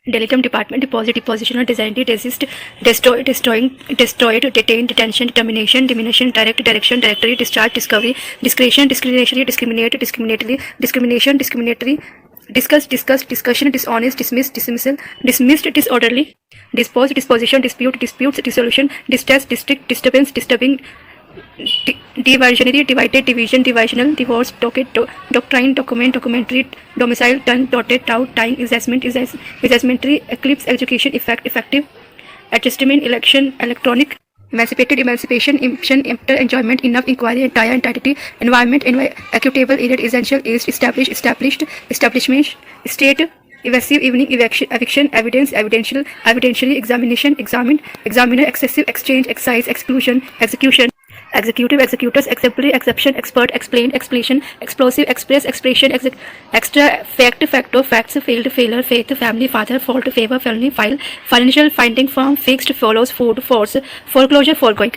Delicum, department, deposit, depositional, designed, resist, destroy, destroyed, detain, detention, determination, diminution, direct, direction, directory, discharge, discovery, discretion, discriminatory, discriminate, discriminatory, discrimination, discriminatory, discuss, discussion, dishonest, dismiss, dismissal, dismissed, disorderly, dispose, disposition, dispute, disputes, dissolution, distress, district, disturbance, disturbing, diversionary, divided, division, divisional, divorce, docket, doctrine, document, documentary, domicile, turn, dotted, tout, time, assessment, assessmentary, eclipse, education, effect, effective, adjustment, election, electronic, emancipated, emancipation, emption, emptor, enjoyment, enough, inquiry, entire, entirety, environment, equitable, aided, essential, aged, established, established, establishment, state, evasive, evening, eviction, evidence, evidential, evidentiary, examination, examined, examiner, excessive, exchange, excise, exclusion, execution, executive, executors, exemplary, exception, expert, explained, explanation, explosive, express, expression, extra, fact, factor, facts, failed, failure, faith, family, father, fault, favor, felony, file, financial, finding, firm, fixed, follows, food, force, foreclosure, foregoing.